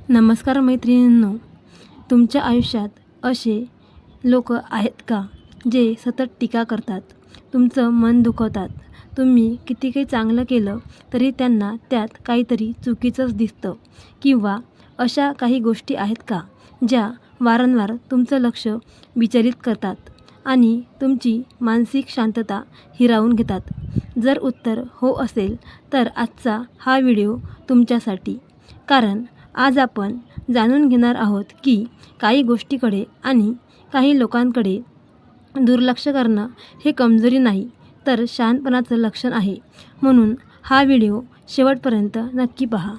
नमस्कार मैत्रिणींनो, तुमच्या आयुष्यात असे लोक आहेत का जे सतत टीका करतात, तुमचं मन दुखवतात. तुम्ही किती काही चांगलं केलं तरी त्यांना त्यात काहीतरी चुकीचंच दिसतं. किंवा अशा काही गोष्टी आहेत का ज्या वारंवार तुमचं लक्ष विचलित करतात आणि तुमची मानसिक शांतता हिरावून घेतात. जर उत्तर हो असेल तर आजचा हा व्हिडिओ तुमच्यासाठी. कारण आज आपण जाणून घेणार आहोत की काही गोष्टीकडे आणि काही लोकांकडे दुर्लक्ष करणं हे कमजोरी नाही तर शहाणपणाचं लक्षण आहे. म्हणून हा व्हिडिओ शेवटपर्यंत नक्की पहा.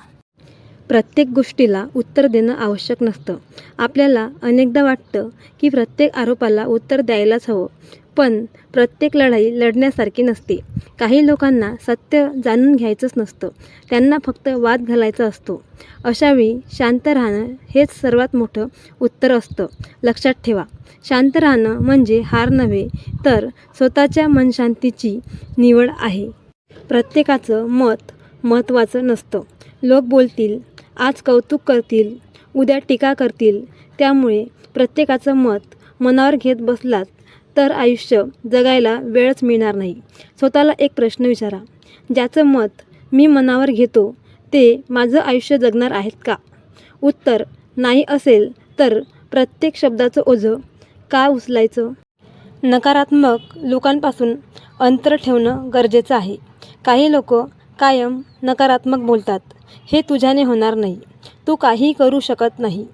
प्रत्येक गोष्टीला उत्तर देणं आवश्यक नसतं. आपल्याला अनेकदा वाटतं की प्रत्येक आरोपाला उत्तर द्यायलाच हवं, पण प्रत्येक लढाई लढण्यासारखी नसते. काही लोकांना सत्य जाणून घ्यायचंच नसतं, त्यांना फक्त वाद घालायचा असतो. अशावेळी शांत राहणं हेच सर्वात मोठं उत्तर असतं. लक्षात ठेवा, शांत राहणं म्हणजे हार नव्हे तर स्वतःच्या मनशांतीची निवड आहे. प्रत्येकाचं मत महत्त्वाचं नसतं. लोक बोलतील, आज कौतुक करतील, उद्या टीका करतील. त्यामुळे प्रत्येकाचं मत मनावर घेत बसलात तर आयुष्य जगायला वेळच मिळणार नाही. स्वतःला एक प्रश्न विचारा, ज्याचं मत मी मनावर घेतो ते माझं आयुष्य जगणार आहेत का? उत्तर नाही असेल तर प्रत्येक शब्दाचं ओझं का उचलायचं? नकारात्मक लोकांपासून अंतर ठेवणं गरजेचं आहे. काही लोक कायम नकारात्मक बोलतात, हे तुझ्याने होणार नाही, तू काही करू शकत नाही,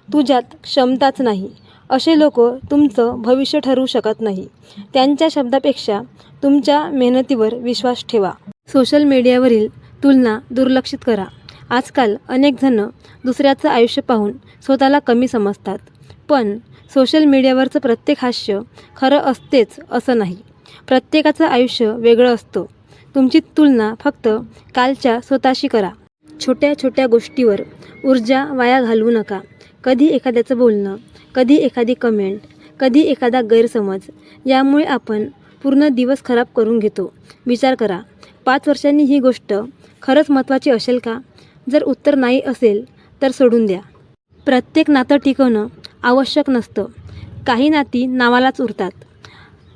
तुझ्यात क्षमताच नाही. असे लोक तुमचं भविष्य ठरवू शकत नाही. त्यांच्या शब्दापेक्षा तुमच्या मेहनतीवर विश्वास ठेवा. सोशल मीडियावरील तुलना दुर्लक्षित करा. आजकाल अनेक जण दुसऱ्याचं आयुष्य पाहून स्वतःला कमी समजतात, पण सोशल मीडियावरचं प्रत्येक हास्य खरं असतेच असं नाही. प्रत्येकाचं आयुष्य वेगळं असतं. तुमची तुलना फक्त कालच्या स्वतःशी करा. छोट्या छोट्या गोष्टीवर ऊर्जा वाया घालवू नका. कधी एखाद्याचं बोलणं, कधी एखादी कमेंट, कधी एखादा गैरसमज, यामुळे आपण पूर्ण दिवस खराब करून घेतो. विचार करा, 5 वर्षांनी ही गोष्ट खरंच महत्त्वाची असेल का? जर उत्तर नाही असेल तर सोडून द्या. प्रत्येक नातं टिकवणं आवश्यक नसतं. काही नाती नावालाच उरतात.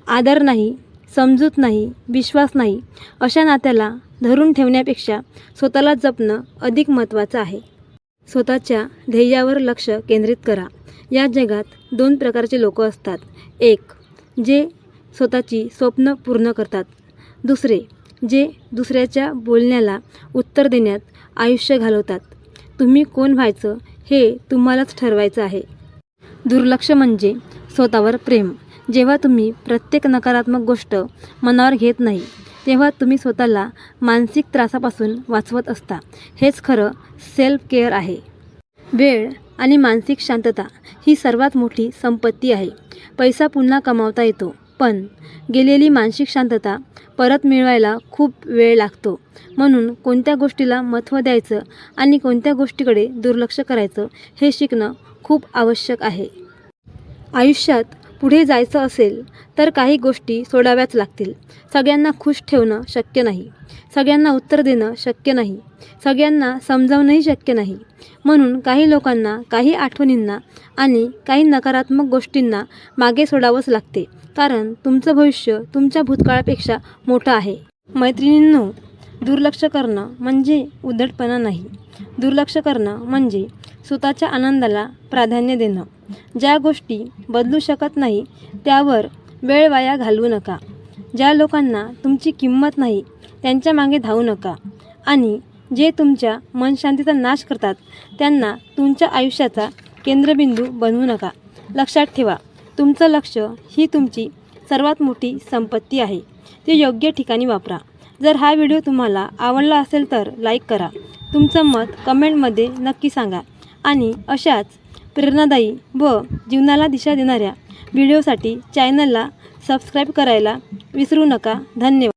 आदर नाही, समजूत नाही, विश्वास नाही, अशा नात्याला धरून ठेवण्यापेक्षा स्वतःला जपणं अधिक महत्त्वाचं आहे. स्वतःच्या ध्येयावर लक्ष केंद्रित करा. या जगात 2 प्रकारचे लोक असतात. एक, जे स्वतःची स्वप्न पूर्ण करतात. दुसरे, जे दुसऱ्याच्या बोलण्याला उत्तर देण्यात आयुष्य घालवतात. तुम्ही कोण व्हायचं हे तुम्हालाच ठरवायचं आहे. दुर्लक्ष म्हणजे स्वतःवर प्रेम. जेव्हा तुम्ही प्रत्येक नकारात्मक गोष्ट मनावर घेत नाही तेव्हा तुम्ही स्वतःला मानसिक त्रासापासून वाचवत असता. हेच खरं सेल्फ केअर आहे. वेळ आणि मानसिक शांतता ही सर्वात मोठी संपत्ती आहे. पैसा पुन्हा कमावता येतो, पण गेलेली मानसिक शांतता परत मिळवायला खूप वेळ लागतो. म्हणून कोणत्या गोष्टीला महत्त्व द्यायचं आणि कोणत्या गोष्टीकडे दुर्लक्ष करायचं हे शिकणं खूप आवश्यक आहे. आयुष्यात पुढे जायचं असेल तर काही गोष्टी सोडाव्याच लागतील. सगळ्यांना खुश ठेवणं शक्य नाही, सगळ्यांना उत्तर देणं शक्य नाही, सगळ्यांना समजावणंही शक्य नाही. म्हणून काही लोकांना, काही आठवणींना आणि काही नकारात्मक गोष्टींना मागे सोडावंच लागते. कारण तुमचं भविष्य तुमच्या भूतकाळापेक्षा मोठं आहे. मैत्रिणींनो, दुर्लक्ष करणं म्हणजे उद्धटपणा नाही. दुर्लक्ष करणं म्हणजे स्वतःच्या आनंदाला प्राधान्य देणं. ज्या गोष्टी बदलू शकत नाही त्यावर वेळ वाया घालवू नका. ज्या लोकांना तुमची किंमत नाही त्यांच्या मागे धावू नका. आणि जे तुमच्या मनशांतीचा नाश करतात त्यांना तुमच्या आयुष्याचा केंद्रबिंदू बनवू नका. लक्षात ठेवा, तुमचं लक्ष ही तुमची सर्वात मोठी संपत्ती आहे. ती योग्य ठिकाणी वापरा. जर हा व्हिडिओ तुम्हाला आवडला असेल तर लाईक करा. तुमचं मत कमेंटमध्ये नक्की सांगा. आणि अशाच प्रेरणादायी व जीवनाला दिशा देणाऱ्या व्हिडिओसाठी चॅनलला सबस्क्राईब करायला विसरू नका. धन्यवाद.